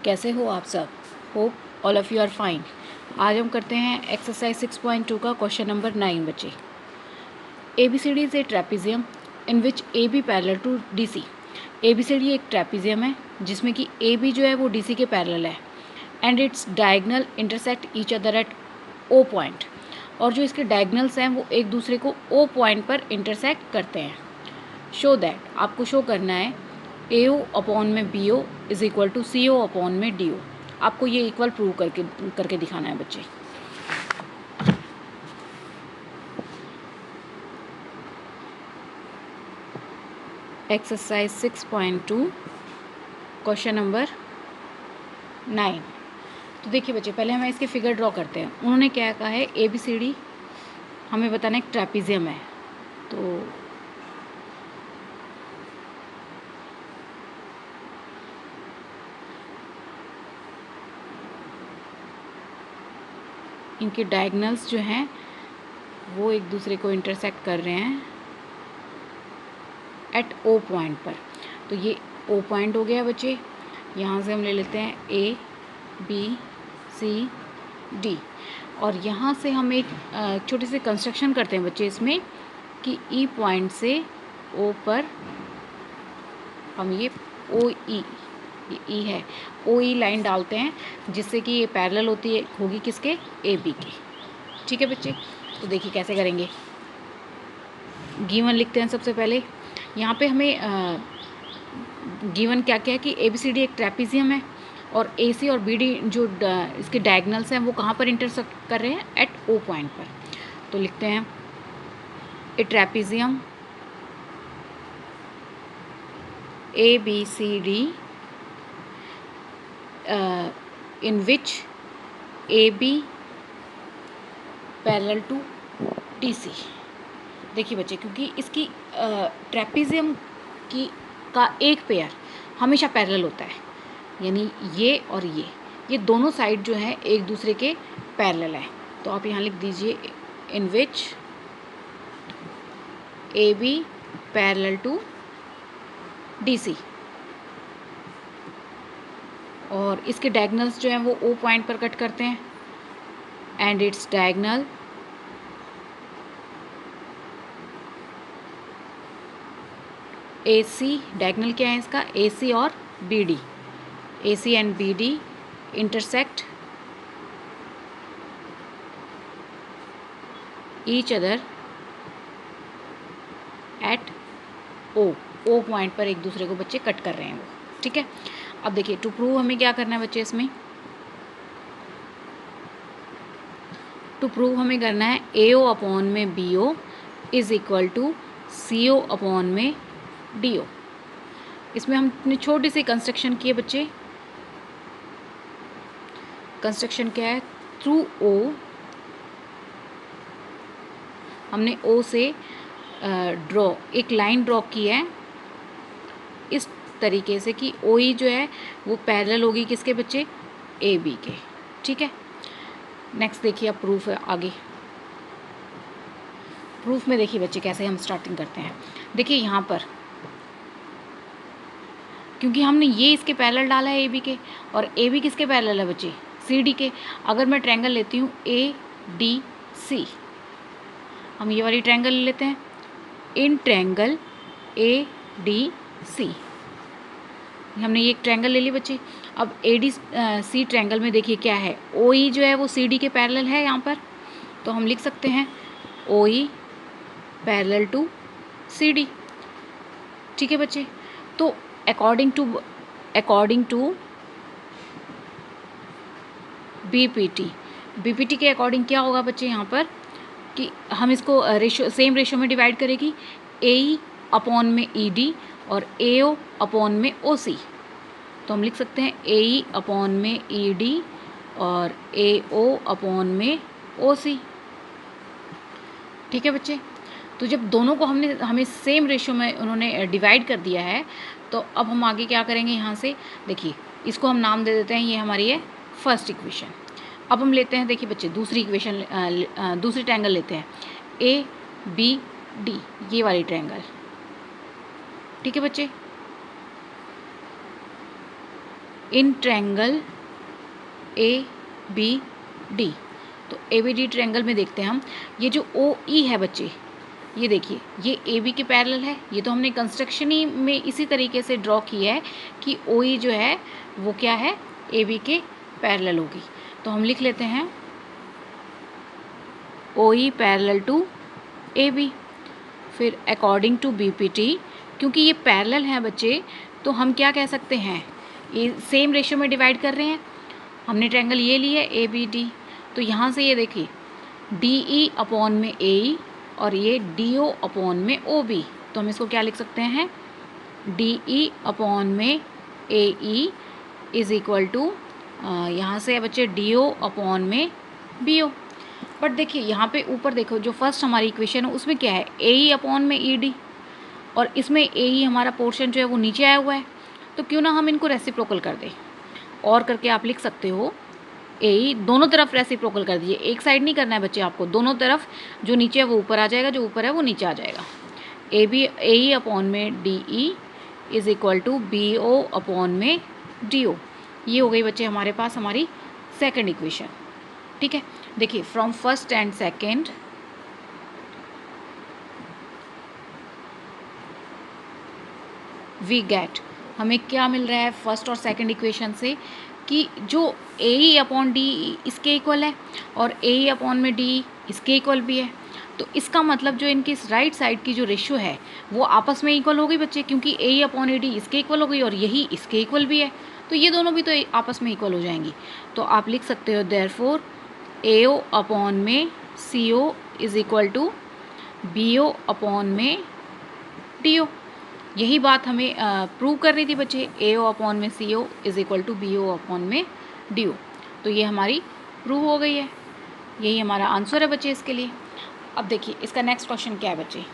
कैसे हो आप सब? Hope all of you are fine. आज हम करते हैं एक्सरसाइज 6.2 का क्वेश्चन नंबर 9 बच्चे। ABCD is a trapezium in which AB parallel to DC। ABCD एक ट्रेपीजियम है जिसमें कि AB जो है वो DC के पैरेलल है and it's diagonal intersect each other eight O point. और जो इसके डायगनल्स हैं वो एक दूसरे को O पॉइंट पर इंटरसेक्ट करते हैं। शो दैट, आपको शो करना है AO अपॉन में BO is equal to CO upon में DO। आपको ये इक्वल प्रूव करके दिखाना है बच्चे। Exercise 6.2 question number 9। तो देखिए बच्चे, पहले हमें इसके फिगर ड्रॉ करते हैं। उन्होंने क्या कहा है, ABCD हमें बताना एक ट्रेपीजियम है। तो इनके डायगनल्स जो हैं वो एक दूसरे को इंटरसेक्ट कर रहे हैं एट O पॉइंट पर। तो ये O पॉइंट हो गया बच्चे। यहाँ से हम ले लेते हैं A B C D और यहाँ से हम एक छोटे से कंस्ट्रक्शन करते हैं बच्चे इसमें कि E पॉइंट से O पर हम ये OE, ये E है, OE लाइन डालते हैं जिससे कि ये पैरेलल होगी किसके, AB के। ठीक है बच्चे, तो देखिए कैसे करेंगे। गिवन लिखते हैं सबसे पहले। यहाँ पे हमें गिवन क्या क्या है कि ABCD एक ट्रेपीजियम है और AC और BD जो इसके डायगनल्स हैं वो कहाँ पर इंटरसेक्ट कर रहे हैं, एट O पॉइंट पर। तो लिखते हैं a trapezium ABCD in which AB parallel to DC। देखिए बच्चे, क्योंकि इसकी ट्रेपीजियम का एक पेयर हमेशा पैरेलल होता है, यानी ये और ये दोनों साइड जो है एक दूसरे के पैरेलल है। तो आप यहाँ लिख दीजिए इन which AB parallel to DC और इसके डायगनल्स जो हैं वो O पॉइंट पर कट करते हैं and it's diagonal AC, diagonal क्या है इसका, AC और BD, AC and BD intersect each other eight O point पर एक दूसरे को बच्चे कट कर रहे हैं वो। ठीक है, अब देखिए टू प्रूव हमें क्या करना है बच्चे, इसमें टू प्रूव हमें करना है AO अपॉन में BO is equal to CO upon में DO। इसमें हमने छोटी सी कंस्ट्रक्शन की है बच्चे। कंस्ट्रक्शन क्या है, थ्रू O हमने O से एक लाइन ड्रॉ की है इस तरीके से कि OE जो है वो पैरेलल होगी किसके बच्चे, AB के। ठीक है, नेक्स्ट देखिए अब प्रूफ है आगे। प्रूफ में देखिए बच्चे कैसे हम स्टार्टिंग करते हैं। देखिए यहाँ पर क्योंकि हमने ये इसके पैरेलल डाला है AB के और AB किसके पैरेलल है बच्चे, CD के। अगर मैं ट्रायंगल लेती हूँ ADC, हम ये वाली ट्रायंगल ले लेते हैं। इन ट्रायंगल ADC हमने ये एक ट्रायंगल ले ली बच्चे। अब ADC ट्रायंगल में देखिए क्या है, OE जो है वो CD के पैरेलल है यहाँ पर, तो हम लिख सकते हैं OE पैरेलल टू CD। ठीक है बच्चे, तो अकॉर्डिंग टू BPT के अकॉर्डिंग क्या होगा बच्चे यहाँ पर कि हम इसको सेम रेशो में डिवाइड करेगी, AE अपॉन में ED और AO अपॉन में OC। तो हम लिख सकते हैं AE अपॉन में ED और AO अपॉन में OC। ठीक है बच्चे, तो जब दोनों को हमें सेम रेशो में उन्होंने डिवाइड कर दिया है, तो अब हम आगे क्या करेंगे, यहाँ से देखिए इसको हम नाम दे देते हैं, ये हमारी है फर्स्ट इक्वेशन। अब हम लेते हैं, देखिए बच्चे दूसरी इक्वेशन, दूसरी ट्रायंगल लेते हैं ABD, ये वाली ट्रायंगल। ठीक है बच्चे, in triangle A B D. तो ए बी डी ट्रायंगल में देखते हैं हम, ये जो ओ ई है बच्चे, ये देखिए ये ए बी के पैरेलल है। ये तो हमने कंस्ट्रक्शन ही में इसी तरीके से ड्रॉ किया है कि ओ ई जो है वो क्या है, ए बी के पैरेलल होगी। तो हम लिख लेते हैं O E parallel to A B. फिर according to B P T, क्योंकि ये पैरेलल हैं बच्चे, तो हम क्या कह सकते हैं, ये सेम रेशियो में डिवाइड कर रहे हैं। हमने ट्रायंगल ये लिया है ए बी डी, तो यहाँ से ये देखिए डी ई अपॉन में ए ई और ये डी ओ अपॉन में ओ बी। तो हम इसको क्या लिख सकते हैं, डी ई अपॉन में ए ई इज़ इक्वल टू, यहाँ से बच्चे डी ओ अपॉन में बी ओ। बट देखिए यहाँ पे ऊपर देखो, जो फर्स्ट हमारी इक्वेशन है उसमें क्या है, ए ई अपॉन में ई डी, और इसमें ए ई हमारा पोर्शन जो है वो नीचे आया हुआ है। तो क्यों ना हम इनको रेसिप्रोकल कर दें, और करके आप लिख सकते हो ए ई दोनों तरफ रेसिप्रोकल कर दीजिए। एक साइड नहीं करना है बच्चे आपको, दोनों तरफ, जो नीचे है वो ऊपर आ जाएगा, जो ऊपर है वो नीचे आ जाएगा। ए ई अपॉन में D E is equal to B O upon में डी ओ। ये हो गई बच्चे हमारे पास हमारी सेकंड इक्वेशन। ठीक है, देखिए from first and second we get, हमें क्या मिल रहा है फर्स्ट और सेकंड इक्वेशन से, कि जो ए ई अपॉन डी इसके इक्वल है और ए ई अपॉन में डी इसके इक्वल भी है। तो इसका मतलब जो इनकी राइट साइड की जो रेशियो है वो आपस में इक्वल हो गई बच्चे, क्योंकि ए ई अपॉन ए डी इसके इक्वल हो गई और यही इसके इक्वल भी है, तो ये दोनों भी तो आपस में इक्वल हो जाएंगी। तो आप लिख सकते हो देयरफॉर ए ओ अपॉन में C O is equal to B O upon में डी ओ। यही बात हमें प्रूव कर रही थी बच्चे, ए ओ अपॉन में C O is equal to B O upon में डी ओ। तो ये हमारी प्रूव हो गई है, यही हमारा आंसर है बच्चे इसके लिए। अब देखिए इसका नेक्स्ट क्वेश्चन क्या है बच्चे,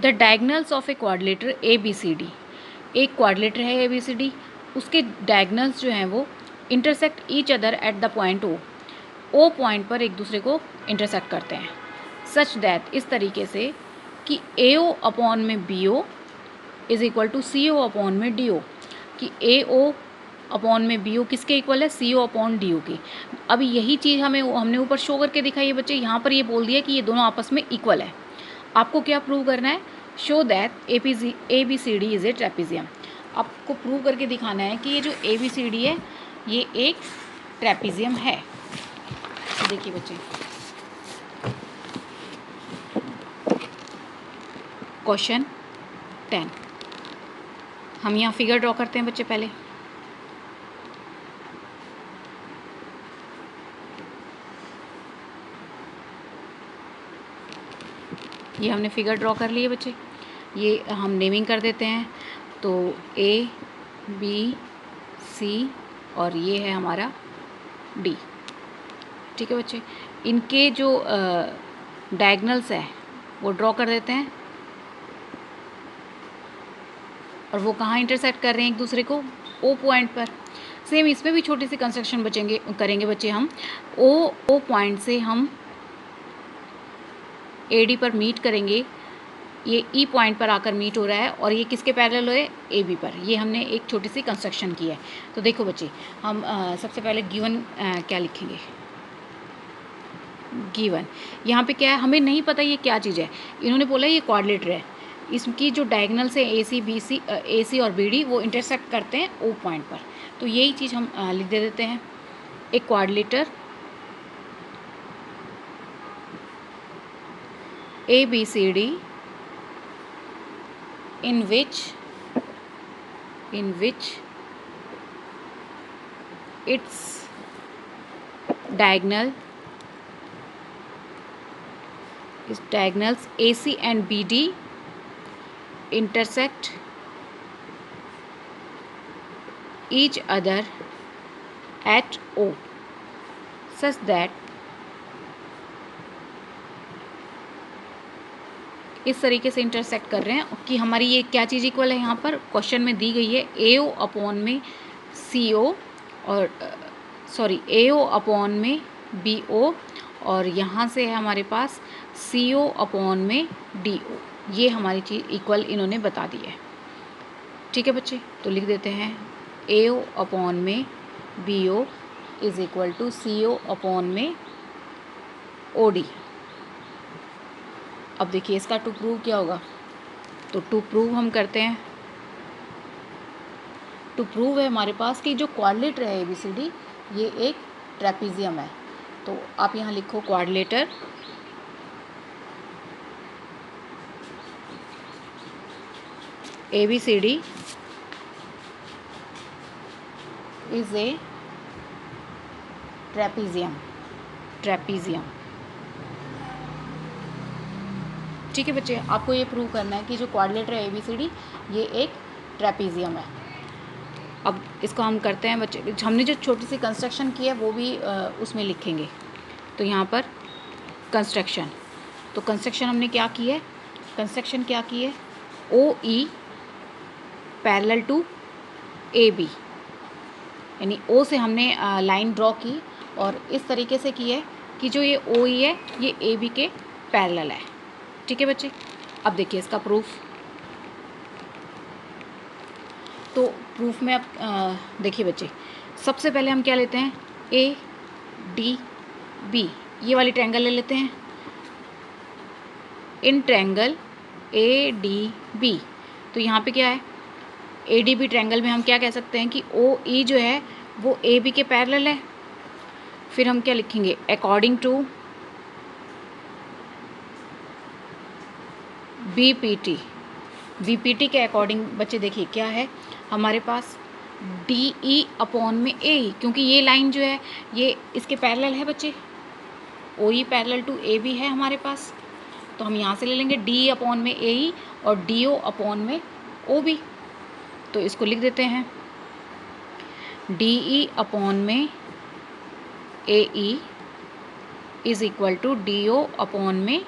the diagonals of a quadrilateral A B C D. एक क्वाड्रिलेटर है ए बी सी डी, उसके डायगनल्स जो हैं वो intersect each other at the point O. O point पर एक दूसरे को इंटरसेक्ट करते हैं, सच दैट, इस तरीके से कि ए ओ अपॉन में B O is equal to C O upon में डी ओ, कि ए ओ अपॉन में बी ओ किसके इक्वल है, सी ओ अपॉन डी ओ की। अभी यही चीज़ हमने ऊपर शो करके दिखाई है बच्चे, यहाँ पर ये बोल दिया कि ये दोनों आपस में इक्वल है। आपको क्या प्रूव करना है, show that A B C D is a trapezium. आपको प्रूव करके दिखाना है कि ये जो ए बी सी डी है ये एक ट्रेपीजियम है। तो देखिए बच्चे क्वेश्चन 10, हम यहाँ फिगर ड्रॉ करते हैं बच्चे पहले। ये हमने फिगर ड्रॉ कर ली है बच्चे, ये हम नेमिंग कर देते हैं। तो ए बी सी और ये है हमारा डी। ठीक है बच्चे, इनके जो डायगनल्स है वो ड्रॉ कर देते हैं, और वो कहाँ इंटरसेक्ट कर रहे हैं एक दूसरे को, ओ पॉइंट पर। सेम इसमें भी छोटी सी कंस्ट्रक्शन करेंगे बच्चे हम। ओ पॉइंट से हम ए डी पर मीट करेंगे, ये ई पॉइंट पर आकर मीट हो रहा है, और ये किसके पैरेलल हो रहा है, ए बी पर। ये हमने एक छोटी सी कंस्ट्रक्शन की है। तो देखो बच्चे हम सबसे पहले गिवन क्या लिखेंगे, गिवन यहाँ पे क्या है, हमें नहीं पता ये क्या चीज़ है। इन्होंने बोला ये क्वाड्रिलेटर है, इसकी जो डायगनल्स है ए सी और बी डी वो इंटरसेक्ट करते हैं ओ पॉइंट पर। तो यही चीज़ हम लिख दे देते हैं, एक quadrilateral A B C D in which its diagonals AC and BD intersect each other at O such that, इस तरीके से इंटरसेक्ट कर रहे हैं कि हमारी ये क्या चीज़ इक्वल है, यहाँ पर क्वेश्चन में दी गई है ए ओ अपॉन में सी ओ, और सॉरी ए ओ अपॉन में बी ओ, और यहाँ से है हमारे पास सी ओ अपॉन में डी ओ। ये हमारी चीज़ इक्वल इन्होंने बता दी है। ठीक है बच्चे, तो लिख देते हैं AO अपॉन में BO is equal to CO upon में OD। अब देखिए इसका टू प्रूव क्या होगा, तो टू प्रूव हम करते हैं। टू प्रूव है हमारे पास कि जो क्वाड्रिलेटर है ABCD ये एक ट्रेपीजियम है। तो आप यहाँ लिखो quadrilateral ABCD is a trapezium. ठीक है बच्चे, आपको ये प्रूव करना है कि जो क्वाड्रिलेटर है ABCD ये एक ट्रेपीजियम है। अब इसको हम करते हैं बच्चे, हमने जो छोटी सी कंस्ट्रक्शन की है वो भी उसमें लिखेंगे। तो यहाँ पर कंस्ट्रक्शन, तो कंस्ट्रक्शन हमने क्या की है, कंस्ट्रक्शन क्या की है, OE पैरेलल टू AB, यानी O से हमने लाइन ड्रॉ की और इस तरीके से की है कि जो ये OE है ये AB के पैरेलल है। ठीक है बच्चे, अब देखिए इसका प्रूफ। तो प्रूफ में अब देखिए बच्चे, सबसे पहले हम क्या लेते हैं, ADB ये वाली ट्रायंगल ले लेते हैं। इन ट्रायंगल ADB, तो यहाँ पे क्या है, ADB ट्रायंगल में हम क्या कह सकते हैं कि OE जो है वो AB के पैरेलल है। फिर हम क्या लिखेंगे, अकॉर्डिंग टू BPT के अकॉर्डिंग बच्चे देखिए क्या है हमारे पास, DE अपॉन में AE, क्योंकि ये लाइन जो है ये इसके पैरेलल है बच्चे, OE पैरेलल टू AB है हमारे पास। तो हम यहाँ से ले लेंगे DE अपॉन में AE और DO अपॉन में OB। तो इसको लिख देते हैं DE अपॉन में AE is equal to DO upon में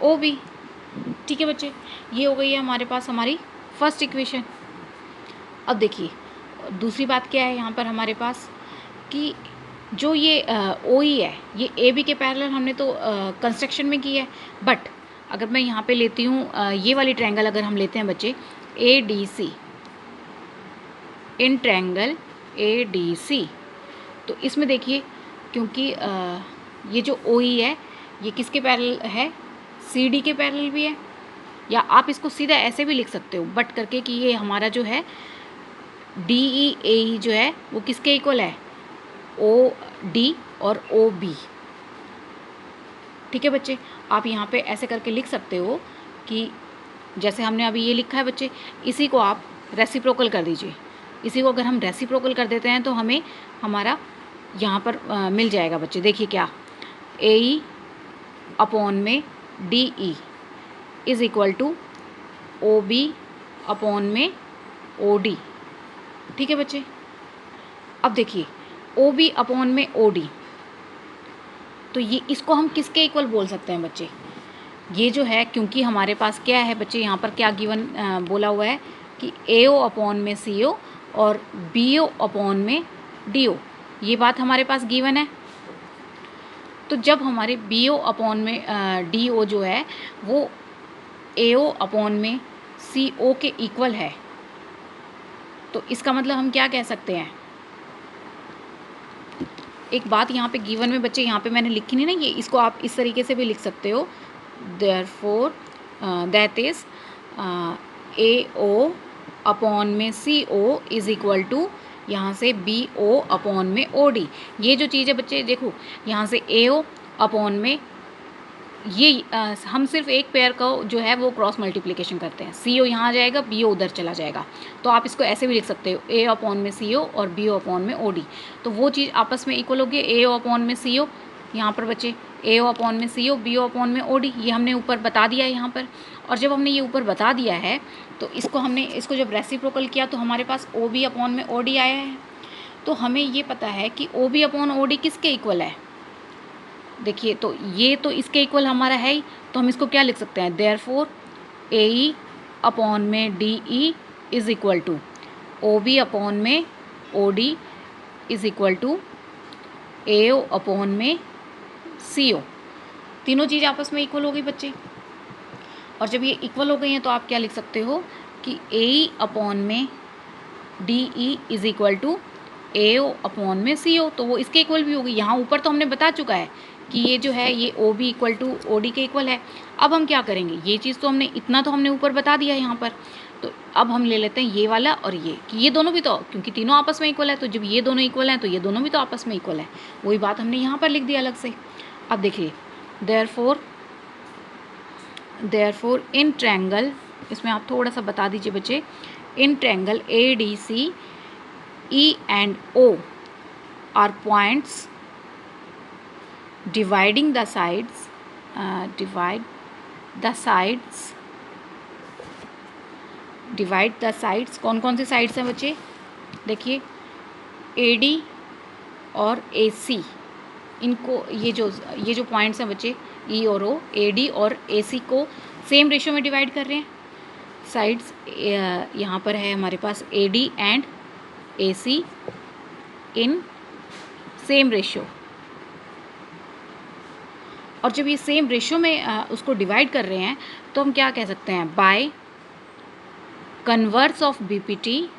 OB। ठीक है बच्चे, ये हो गई है हमारे पास हमारी फर्स्ट इक्वेशन। अब देखिए दूसरी बात क्या है यहाँ पर हमारे पास कि जो ये OE है ये AB के पैरेलल हमने तो कंस्ट्रक्शन में की है, बट अगर मैं यहाँ पे लेती हूँ ये वाली ट्रायंगल अगर हम लेते हैं बच्चे ADC, इन ट्रायंगल ADC, तो इसमें देखिए क्योंकि ये जो OE है ये किसके पैरेलल है, CD के पैरेलल भी है, या आप इसको सीधा ऐसे भी लिख सकते हो बट करके कि ये हमारा जो है DE जो है वो किसके इक्वल है, OD और OB। ठीक है बच्चे, आप यहाँ पे ऐसे करके लिख सकते हो कि जैसे हमने अभी ये लिखा है बच्चे, इसी को आप रेसिप्रोकल कर दीजिए। इसी को अगर हम रेसिप्रोकल कर देते हैं तो हमें हमारा यहाँ पर मिल जाएगा बच्चे। देखिए क्या, AE अपॉन में DE is equal to OB upon में OD। ठीक है बच्चे, अब देखिए OB अपॉन में OD, तो ये इसको हम किसके इक्वल बोल सकते हैं बच्चे, ये जो है क्योंकि हमारे पास क्या है बच्चे, यहाँ पर क्या गिवन बोला हुआ है कि AO अपॉन में CO और BO अपॉन में DO, ये बात हमारे पास गिवन है। तो जब हमारे BO अपॉन में DO जो है वो AO अपॉन में CO के इक्वल है, तो इसका मतलब हम क्या कह सकते हैं, एक बात यहाँ पे गिवन में बच्चे यहाँ पे मैंने लिखी नहीं ना, ये इसको आप इस तरीके से भी लिख सकते हो, therefore that is AO upon में CO इज़ इक्वल टू यहाँ से BO अपॉन में OD। ये जो चीज़ है बच्चे देखो, यहाँ से AO अपॉन में ये हम सिर्फ एक पेयर का जो है वो क्रॉस मल्टीप्लिकेशन करते हैं, CO यहाँ आ जाएगा, BO उधर चला जाएगा, तो आप इसको ऐसे भी लिख सकते हो A अपॉन में CO और BO अपॉन में OD। तो वो चीज़ आपस में इक्वल होगी, AO अपॉन में CO, यहाँ पर बच्चे AO अपॉन में CO, BO अपॉन में OD, ये हमने ऊपर बता दिया है यहाँ पर। और जब हमने ये ऊपर बता दिया है तो इसको जब रेसिप्रोकल किया तो हमारे पास OB अपॉन में OD आया है। तो हमें ये पता है कि OB अपॉन OD किसके इक्वल है, देखिए तो ये तो इसके इक्वल हमारा है ही, तो हम इसको क्या लिख सकते हैं, देयरफॉर AE अपॉन में DE is equal to OB upon में OD is equal to AO upon में CO। तीनों चीज़ आपस में इक्वल हो गई बच्चे। और जब ये इक्वल हो गई हैं तो आप क्या लिख सकते हो कि ए अपॉन में D E is equal to A O upon में सी ओ, तो वो इसके इक्वल भी होगी। यहाँ ऊपर तो हमने बता चुका है कि ये जो है ये O B equal to O D के इक्वल है। अब हम क्या करेंगे, ये चीज़ तो हमने इतना तो हमने ऊपर बता दिया है यहाँ पर, तो अब हम ले लेते हैं ये वाला और ये, कि ये दोनों भी तो, क्योंकि तीनों आपस में इक्वल है, तो जब ये दोनों इक्वल हैं तो ये दोनों भी तो आपस में इक्वल है। वही बात हमने यहाँ पर लिख दिया अलग से। अब देखिए देयरफॉर इन ट्रायंगल, इसमें आप थोड़ा सा बता दीजिए बच्चे, in triangle A D C E and O are points dividing the sides, divide the sides, कौन कौन से साइड्स हैं बच्चे, देखिए AD और AC, इनको ये जो पॉइंट्स हैं बच्चे E और O, AD और AC को सेम रेशो में डिवाइड कर रहे हैं। साइड्स यहाँ पर है हमारे पास AD and AC in same ratio, और जब ये सेम रेशो में उसको डिवाइड कर रहे हैं तो हम क्या कह सकते हैं, by converse of BPT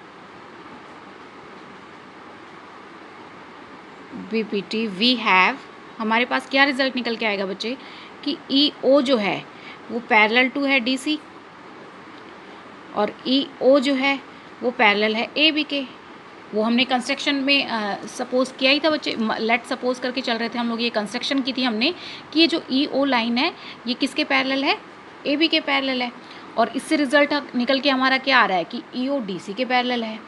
we have, हमारे पास क्या रिजल्ट निकल के आएगा बच्चे कि ई ओ जो है वो पैरेलल टू है डी सी, और ई ओ जो है वो पैरेलल है ए बी के। वो हमने कंस्ट्रक्शन में सपोज़ किया ही था बच्चे, लेट सपोज करके चल रहे थे हम लोग, ये कंस्ट्रक्शन की थी हमने कि ये जो ई ओ लाइन है ये किसके पैरेलल है, ए बी के पैरेलल है, और इससे रिजल्ट निकल के हमारा क्या आ रहा है कि ई ओ डी सी के पैरेलल है।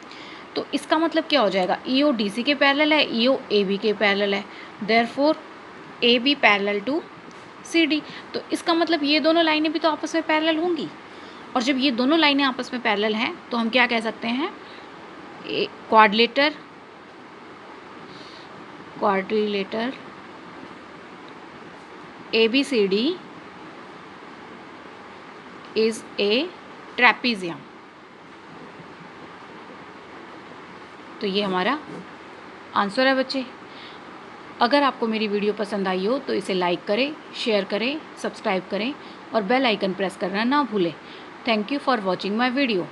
तो इसका मतलब क्या हो जाएगा, ई ओ डी सी के पैरेलल है, ई ओ ए बी के पैरेलल है, therefore A B parallel to C D. तो इसका मतलब ये दोनों लाइनें भी तो आपस में पैरेलल होंगी, और जब ये दोनों लाइनें आपस में पैरेलल हैं तो हम क्या कह सकते हैं, quadrilateral ABCD is a trapezium. तो ये हमारा आंसर है बच्चे। अगर आपको मेरी वीडियो पसंद आई हो तो इसे लाइक करें, शेयर करें, सब्सक्राइब करें और बेल आइकन प्रेस करना ना भूलें। Thank you for watching my video.